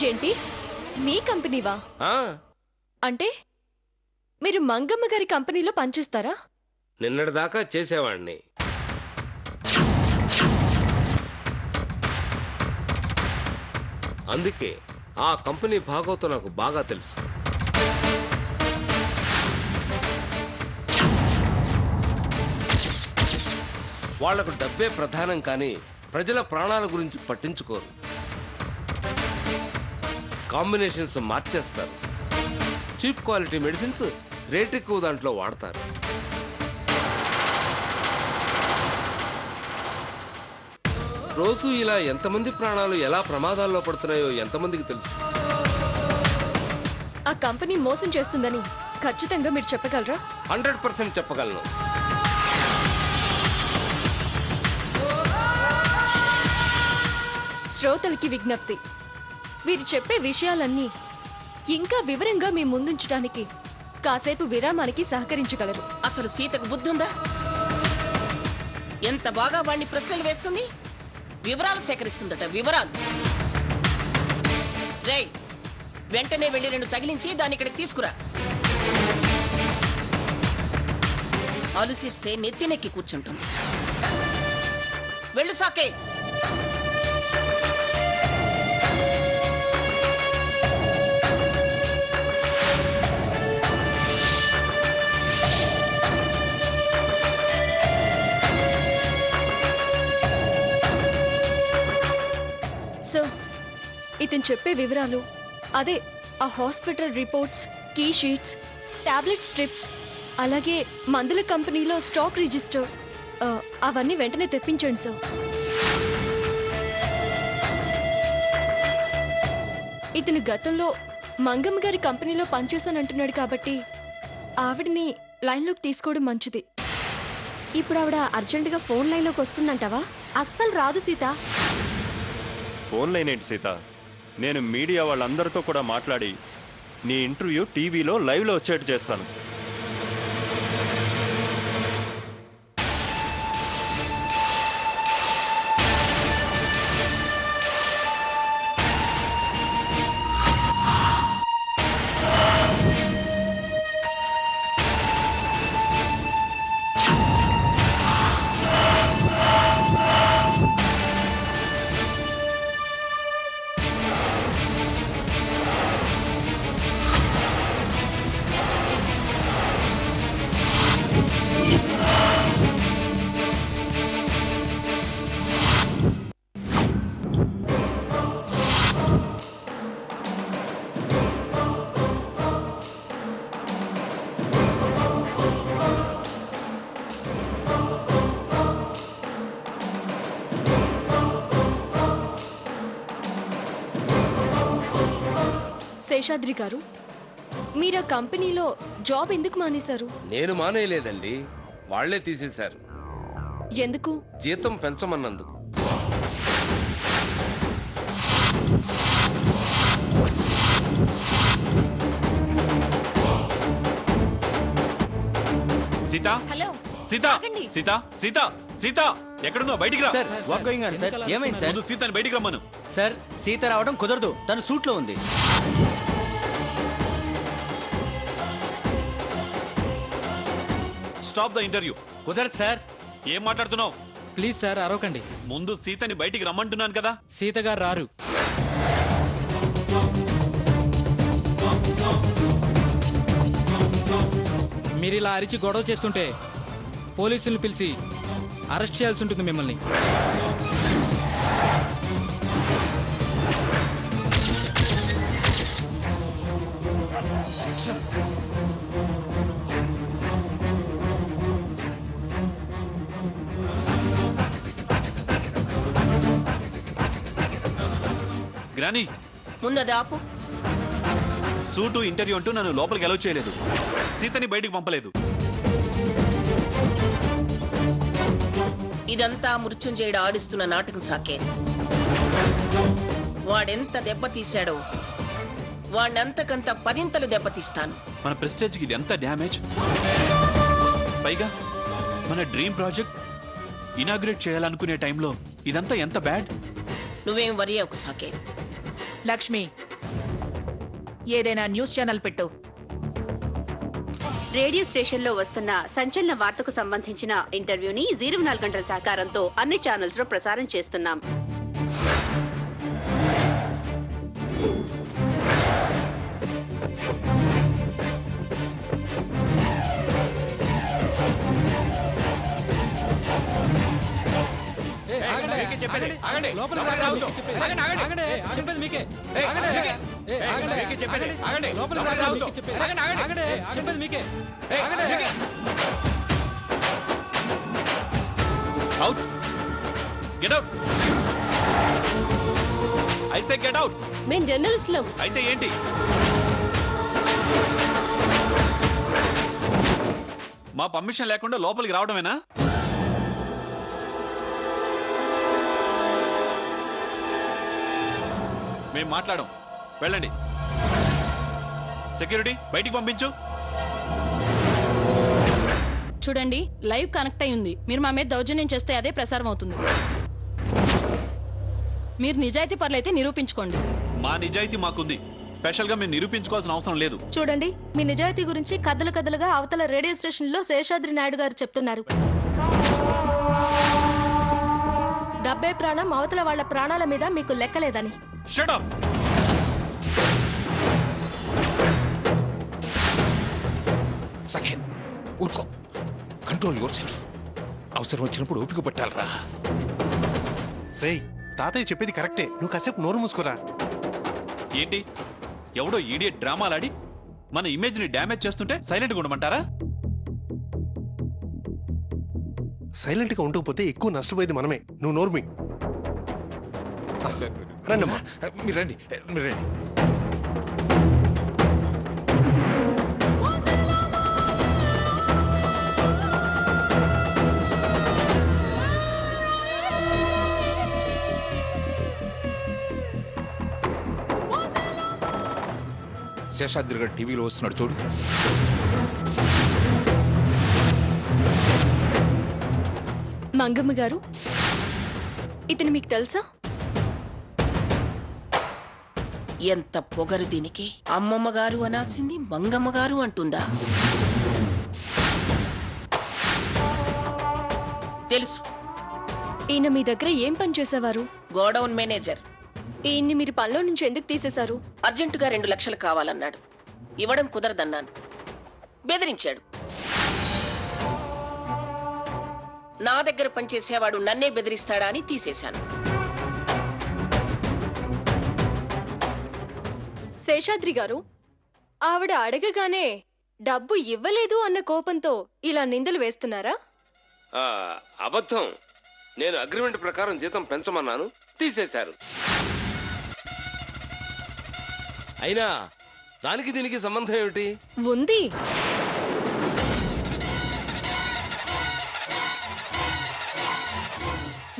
ఏంటి మీ కంపెనీవా? ఆ, అంటే మీరు మంగమ్మ గారి కంపెనీలో పనిచేస్తారా? నిన్నటిదాకా చేసేవాణ్ణి. అందుకే ఆ కంపెనీ భాగవతం నాకు బాగా తెలుసు. వాళ్లకు డబ్బే ప్రధానం కానీ ప్రజల ప్రాణాల గురించి పట్టించుకోరు. కాంబినేషన్స్ మార్చేస్తారు. చీప్ క్వాలిటీ మెడిసిన్స్ రేట్ ఎక్కువ దాంట్లో వాడతారు. రోజు ఇలా ఎంతమంది ప్రాణాలు ఎలా ప్రమాదాల్లో పడుతున్నాయో ఎంతమందికి తెలుసు? ఆ కంపెనీ మోసం చేస్తుందని ఖచ్చితంగా మీరు చెప్పగలరా? 100% చెప్పగలను. శ్రోతలకి విజ్ఞప్తి, వీరు చెప్పే విషయాలన్నీ ఇంకా వివరంగా మీ ముందుంచడానికి కాసేపు విరామానికి సహకరించగలరు. అసలు సీతకు బుద్ధుందా? ఎంత బాగా వాణ్ణి ప్రశ్నలు వేస్తుంది, వివరాలు సేకరిస్తుందట. వివరాలు రేయ్, వెంటనే వెళ్ళి 2 తగిలించి దాన్ని ఇక్కడికి తీసుకురా. ఆలోచిస్తే నెత్తినెక్కి కూర్చుంటుంది. వెళ్ళు సాకే. సో ఇతను చెప్పే వివరాలు, అదే ఆ hospital reports, key sheets, tablet strips, అలాగే మందుల కంపెనీలో స్టాక్ రిజిస్టర్, అవన్నీ వెంటనే తెప్పించండి సార్. ఇతను గతంలో మంగమ్మ గారి కంపెనీలో పనిచేశానంటున్నాడు కాబట్టి ఆవిడని లైన్లోకి తీసుకోవడం మంచిది. ఇప్పుడు ఆవిడ అర్జెంటుగా ఫోన్ లైన్లోకి వస్తుందంటావా? అస్సలు రాదు సీత. ఫోన్ లైన్ ఏంటి సీత? నేను మీడియా వాళ్ళందరితో కూడా మాట్లాడి నీ ఇంటర్వ్యూ టీవీలో లైవ్లో వచ్చేట్టు చేస్తాను. శేషాద్రి గారు, మీరు ఆ కంపెనీలో జాబ్ ఎందుకు మానేశారు? నేను మానేయలేదండి, వాళ్లే తీసేశారు. ఎందుకు? జీతం పెంచమన్నందుకు. సీత, హలో, సీత, ఆగండి. సీత, సీత, సీత, ఎక్కడున్నావు? బయటికి రా. Sir, what going on sir? ఏమైంది సార్? ముందు సీతని బయటికి రమ్మను. సార్, సీత రావడం కుదరదు, తను సూట్ లో ఉంది. Stop the interview. కుదరదు సార్. ఏం మాట్లాడుతున్నావు? ప్లీజ్ సార్, అరవకండి. ముందు సీతని బయటికి రమ్మంటున్నాను కదా. సీత గారు రారు. మీరు ఇలా అరిచి గొడవ చేస్తుంటే పోలీసులను పిలిచి అరెస్ట్ చేయాల్సి ఉంటుంది మిమ్మల్ని. గ్రానీ, ముందది ఆపు. సూటు ఇంటర్వ్యూ అంటూ నన్ను లోపలికి అలౌ చేయలేదు. సీతని బయటికి పంపలేదు. ఇదంతా మృత్యుంజయుడు ఆడిస్తున్న నాటకం సాకే. వాడెంత దెబ్బతీశాడో వాడినంతకంత 10 దెబ్బతీస్తాను. మన ప్రెస్టేజ్కి ఇది ఎంత డ్యామేజ్. పైగా మన డ్రీమ్ ప్రాజెక్ట్ ఇనాగ్రేట్ చేయాలనుకునే టైంలో ఇదంతా ఎంత బ్యాడ్. నువ్వేం వరి అవ్వకు సాకే. లక్ష్మి, ఏదైనా న్యూస్ ఛానల్ పెట్టు. రేడియో స్టేషన్లో వస్తున్న సంచలన వార్తకు సంబంధించిన ఇంటర్వ్యూని 24 గంటల సహకారంతో అన్ని ఛానల్స్ లో ప్రసారం చేస్తున్నాం. చెప్పేది మీకే. చెప్పేది మీకే. Out, get out. అయితే గెట్ అవుట్. మేము జర్నలిస్టులం. అయితే ఏంటి? మా పర్మిషన్ లేకుండా లోపలికి రావడమేనా? మేము మాట్లాడం. వెళ్ళండి. సెక్యూరిటీ బయటికి పంపించు. చూడండి, లైవ్ కనెక్ట్ అయి ఉంది. మీరు మా మీద దౌర్జన్యం చేస్తే అదే ప్రసారం అవుతుంది. మీరు నిజాయితీ పరులైతే నిరూపించుకోండి. మా నిజాయితీ మాకుంది. స్పెషల్ గా మేము నిరూపించుకోవాల్సిన అవసరం లేదు. చూడండి, మీ నిజాయితీ గురించి కథలు కథలుగా అవతల రేడియో స్టేషన్ లో శేషాద్రి నాయుడు గారు చెప్తున్నారు. డబ్బే ప్రాణం, అవతల వాళ్ళ ప్రాణాల మీద మీకు లెక్కలేదని. Shut up. సఖేత్ ఊరుకో, కంట్రోల్ యువర్ సెల్ఫ్. అవసరం వచ్చినప్పుడు ఓపిక పట్టాలరా. రేయ్, తాతయ్య చెప్పేది కరెక్టే. నువ్వు కాసేపు నోరు మూసుకోరా. ఏంటి, ఎవడో ఈడియట్ డ్రామాలాడి మన ఇమేజ్ ని డ్యామేజ్ చేస్తుంటే సైలెంట్ గా ఉండమంటారా? సైలెంట్ గా ఉండకపోతే ఎక్కువ నష్టపోయేది మనమే. నువ్వు నోర్మి. రండమ్మా. మీరు రండి, మీరు రండి. శేషాద్రి గారు టీవీలో వస్తున్నాడు చూడు. మంగమ్మ గారు, ఇతను మీకు తెలుసా? ఎంత పొగరు దీనికి! అమ్మమ్మ గారు అనాల్సింది మంగమ్మ గారు అంటుందా? తెలుసు. ఈయన మీ దగ్గర ఏం పని చేసేవారు? Godown manager. ఈయన్ని మీరు పనిలో నుంచి ఎందుకు తీసేశారు? అర్జెంటుగా 2 లక్షలు కావాలన్నాడు. ఇవ్వడం కుదరదన్నాను. బెదిరించాడు. నా దగ్గర పనిచేసేవాడు నన్నే బెదిరిస్తాడా అని తీసేశాను. శేషాద్రి గారు, ఆవిడ అడగగానే డబ్బు ఇవ్వలేదు అన్న కోపంతో ఇలా నిందలు వేస్తున్నారా? అబద్ధం. నేను అగ్రిమెంట్ ప్రకారం జీతం పెంచమన్నాను, తీసేశారు. అయినా దానికి దీనికి సంబంధం ఏమిటి? ఉంది.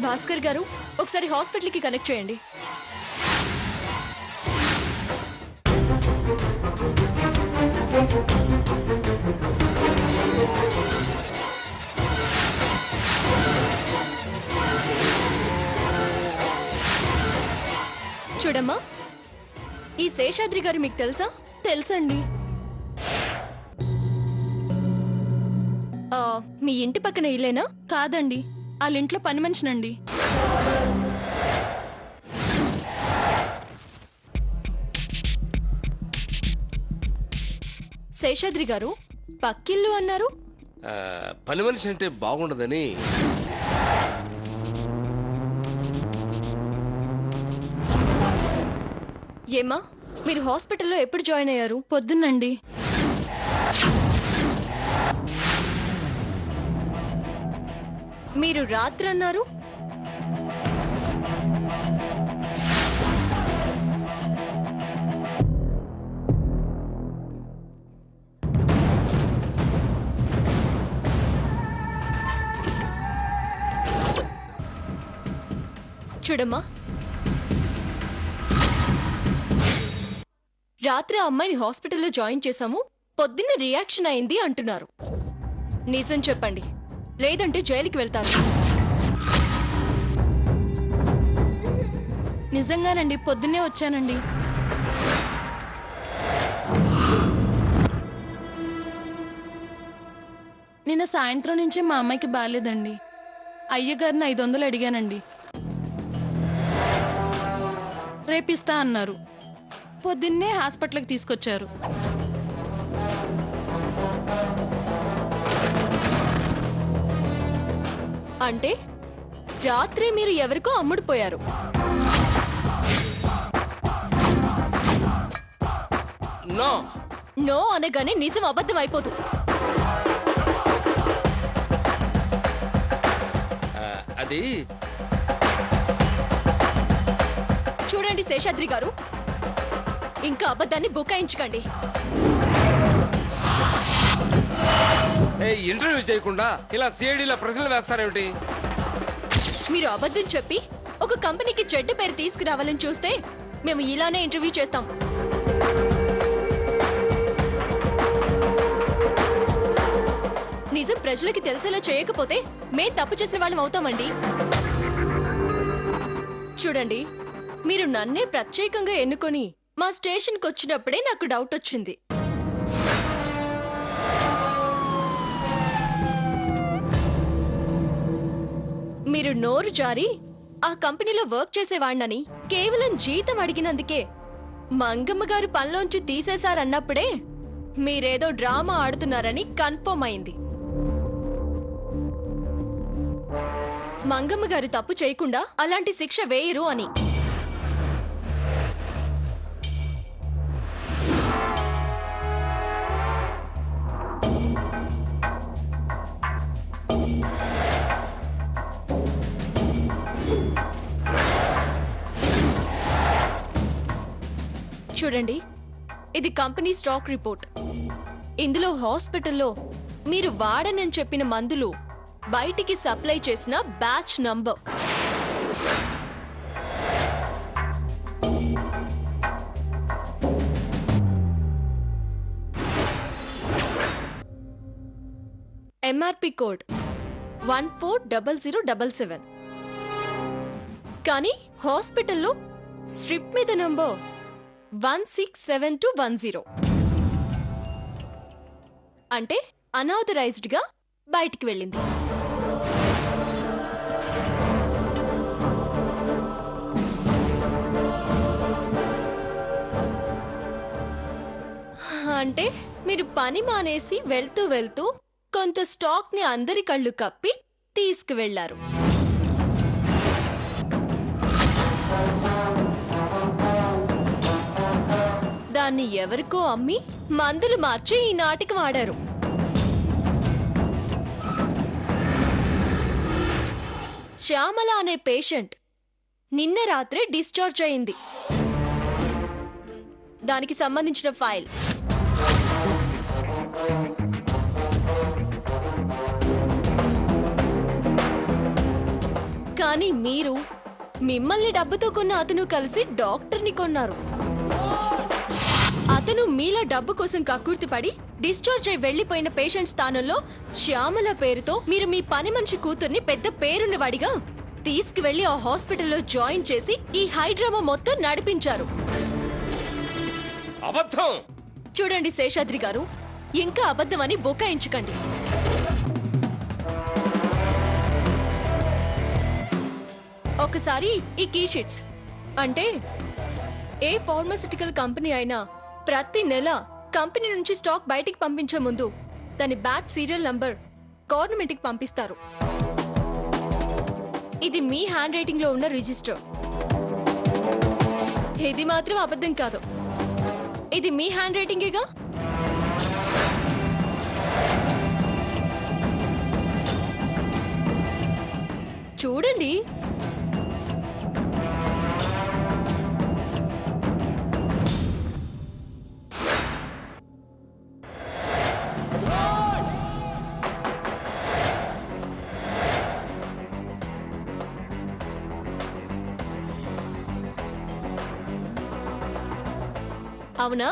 భాస్కర్ గారు, ఒకసారి హాస్పిటల్కి కనెక్ట్ చేయండి. చూడమ్మా, ఈ శేషాద్రి గారు మీకు తెలుసా? తెలుసండి. మీ ఇంటి పక్కన ఇల్లేనా? కాదండి, వాళ్ళ ఇంట్లో పని మనిషినండి. శేషాద్రి గారు, పక్కిల్లు అన్నారు. పని మనిషి అంటే బాగుండదని. ఏమా, మీరు హాస్పిటల్లో ఎప్పుడు జాయిన్ అయ్యారు? పొద్దున్నండి. మీరు రాత్రి అన్నారు. చూడమ్మా, రాత్రి ఆ అమ్మాయిని హాస్పిటల్లో జాయిన్ చేశాము, పొద్దున్న రియాక్షన్ అయింది అంటున్నారు. నిజం చెప్పండి, లేదంటే జైలుకి వెళ్తారు. నిజంగానండి, పొద్దున్నే వచ్చానండి. నిన్న సాయంత్రం నుంచే మా అమ్మాయికి బాగాలేదండి. అయ్యగారిని 500 అడిగానండి. రేపిస్తా అన్నారు. పొద్దున్నే హాస్పిటల్కి తీసుకొచ్చారు. అంటే రాత్రి మీరు ఎవరికో అమ్ముడుపోయారు. నో నో అనగానే నిజం అబద్ధం అయిపోదు. అది చూడండి శేషాద్రి గారు, ఇంకా అబద్ధాన్ని బుకాయించకండి. ఇంటర్వ్యూ చేయకుండా ఇలా సిఐడిలో ప్రశ్నలు వేస్తారేమిటి? మీరు అబద్ధం చెప్పి ఒక కంపెనీకి చెడ్డ పేరు తీసుకురావాలని చూస్తే మేము ఇలానే ఇంటర్వ్యూ చేస్తాం. నిజం ప్రజలకి తెలిసేలా చేయకపోతే మేం తప్పు చేసిన వాళ్ళం అవుతామండి. చూడండి, మీరు నన్నే ప్రత్యేకంగా ఎన్నుకొని మా స్టేషన్కి వచ్చినప్పుడే నాకు డౌట్ వచ్చింది. మీరు నోరు జారి ఆ కంపెనీలో వర్క్ చేసేవాణ్ణని కేవలం జీతం అడిగినందుకే మంగమ్మ గారు పనిలోంచి తీసేశారన్నప్పుడే మీరేదో డ్రామా ఆడుతున్నారని కన్ఫర్మ్ అయింది. మంగమ్మ గారు తప్పు చేయకుండా అలాంటి శిక్ష వేయరు అని. చూడండి, ఇది కంపెనీ స్టాక్ రిపోర్ట్. ఇందులో హాస్పిటల్లో మీరు వాడనని చెప్పిన మందులు బయటికి సప్లై చేసిన బ్యాచ్ నంబర్, ఎంఆర్పి కోడ్ 140077. కానీ హాస్పిటల్లో స్ట్రిప్ మీద నంబర్ 167210. అంటే అనాథరైజ్డ్ గా బయటికి వెళ్ళింది. అంటే మీరు పని మానేసి వెళ్తూ వెళ్తూ కొంత స్టాక్ ని అందరి కళ్ళు కప్పి తీసుకువెళ్లారు. దాన్ని ఎవరికో అమ్మి మందులు మార్చి ఈ నాటికి వాడారు. శ్యామల అనే పేషెంట్ నిన్న రాత్రే డిశ్చార్జ్ అయింది. దానికి సంబంధించిన ఫైల్ కానీ మీరు మిమ్మల్ని డబ్బుతో కొన్న అతను కలిసి డాక్టర్ని కొన్నారు. అతను మీలా డబ్బు కోసం కక్కుర్తిపడి డిశ్చార్జ్ అయి వెళ్లిపోయిన పేషెంట్ స్థానంలో శ్యామల పేరుతో మీరు మీ పని మనిషి కూతుర్ని పెద్ద పేరున్నవాడిగా తీసుకువెళ్లి ఆ హాస్పిటల్లో జాయిన్ చేసి ఈ హైడ్రామా మొత్తం నడిపించారు. అబద్ధం. చూడండి శేషాద్రి గారు, ఇంకా అబద్ధమని బుకాయించకండి. ఒకసారి ఈ కీ షీట్స్ అంటే ఏ ఫార్మాసిటికల్ కంపెనీ అయినా ప్రతి నెల కంపెనీ నుంచి స్టాక్ బయటికి పంపించే ముందు దాని బ్యాచ్ సీరియల్ నంబర్ గవర్నమెంట్కి పంపిస్తారు. ఇది మీ హ్యాండ్ రైటింగ్ లో ఉన్న రిజిస్టర్. ఇది మాత్రం అబద్ధం కాదు. ఇది మీ హ్యాండ్ రైటింగేగా. చూడండి. అవునా?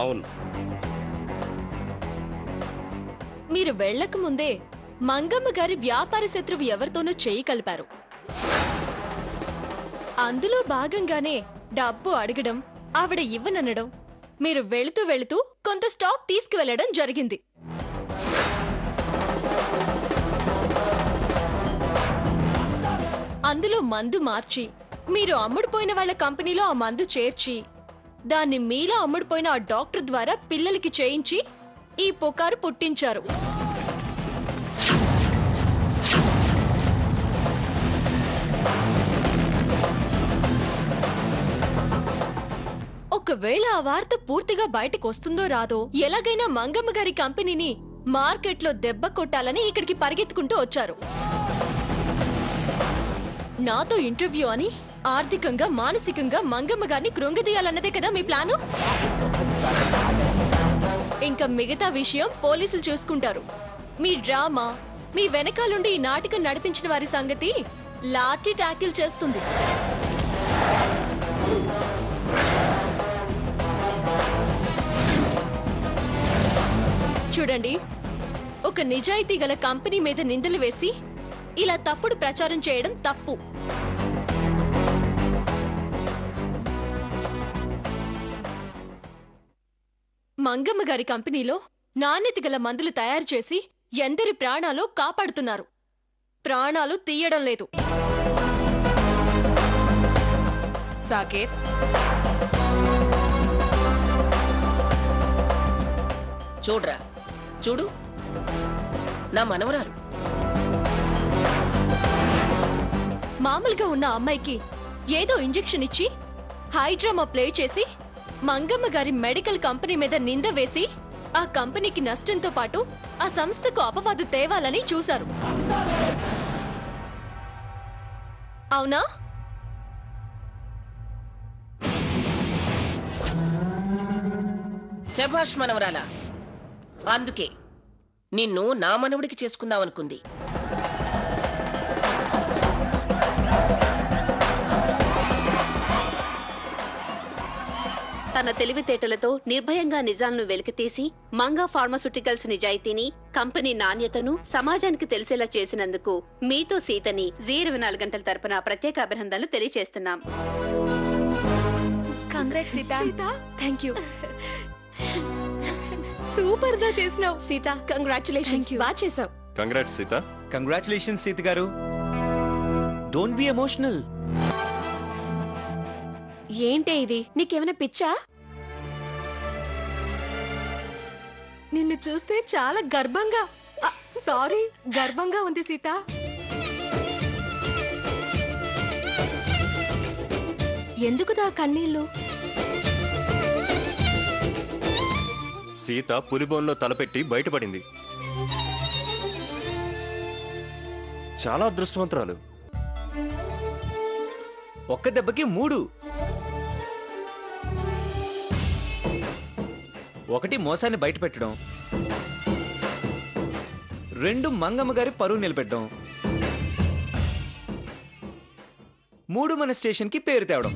అవును. మీరు వెళ్ళక ముందే మంగమ్మ గారి వ్యాపార శత్రువు ఎవరితోనూ చేయి కలిపారు. అందులో భాగంగానే డబ్బు అడగడం, ఆవిడ ఇవ్వననడం, మీరు వెళుతూ వెళుతూ కొంత స్టాక్ తీసుకువెళ్లడం జరిగింది. అందులో మందు మార్చి మీరు అమ్ముడుపోయిన వాళ్ళ కంపెనీలో ఆ మందు చేర్చి దాన్ని మీలో అమ్ముడుపోయిన ఆ డాక్టర్ ద్వారా పిల్లలకి చేయించి ఈ పుకారు పుట్టించారు. ఒకవేళ ఆ వార్త పూర్తిగా బయటకు వస్తుందో రాదో ఎలాగైనా మంగమ్మ గారి కంపెనీని మార్కెట్లో దెబ్బ కొట్టాలని ఇక్కడికి పరిగెత్తుకుంటూ వచ్చారు. నాతో ఇంటర్వ్యూ అని ఆర్థికంగా మానసికంగా మంగమ్మ గారిని కృంగదీయాలన్నదే కదా మీ ప్లాను. ఇంకా మిగతా విషయం పోలీసులు చూసుకుంటారు. మీ డ్రామా, మీ వెనకాలండి ఈ నాటకం నడిపించిన వారి సంగతి లాఠీ టాకిల్ చేస్తుంది. చూడండి, ఒక నిజాయితీ గల కంపెనీ మీద నిందలు వేసి ఇలా తప్పుడు ప్రచారం చేయడం తప్పు. మంగమ్మ గారి కంపెనీలో నాణ్యత గల మందులు తయారు చేసి ఎందరి ప్రాణాలు కాపాడుతున్నారు, ప్రాణాలు తీయడం లేదు. సాకేత్, చూడ్రా, చూడు నా మనవరాలు. మామూలుగా ఉన్న అమ్మాయికి ఏదో ఇంజెక్షన్ ఇచ్చి హైడ్రామా ప్లే చేసి మంగమ్మ గారి మెడికల్ కంపెనీ మీద నింద వేసి ఆ కంపెనీకి నష్టంతో పాటు ఆ సంస్థకు అపవాదు తేవాలని చూశారు. అవునా? శభాష్ మనవరాలా. అందుకే నిన్ను నా మనవుడికి చేసుకుందామనుకుంది. తన తెలివితేటలతో నిర్భయంగా నిజాలను వెలికితీసి మంగా ఫార్మాస్యూటికల్స్ నిజాయితీని, కంపెనీ నాణ్యతను సమాజానికి తెలిసేలా చేసినందుకు మీతో సీతని Zee24 గంటల తరపున ప్రత్యేక అభినందనలు తెలియజేస్తున్నాం. Congrats Sita. Thank you. Super గా చేసినావు సీత, కంగ్రాచులేషన్స్. బాగా చేసావు. కంగ్రాట్స్ సీత. కంగ్రాచులేషన్స్ సీత గారు. Don't be emotional. ఏంటే ఇది? నీకేమైనా పిచ్చా? నిన్ను చూస్తే చాలా గర్వంగా ఉంది సీత. ఎందుకుదా కన్నీళ్ళు? సీత పులిబోన్లో తలపెట్టి బయటపడింది. చాలా అదృష్టవంతురాలు. ఒక్క దెబ్బకి 3. 1 మోసాన్ని బయటపెట్టడం, 2 మంగమ్మ గారి పరువు నిలబెట్టడం, 3 మన స్టేషన్కి పేరు తేవడం.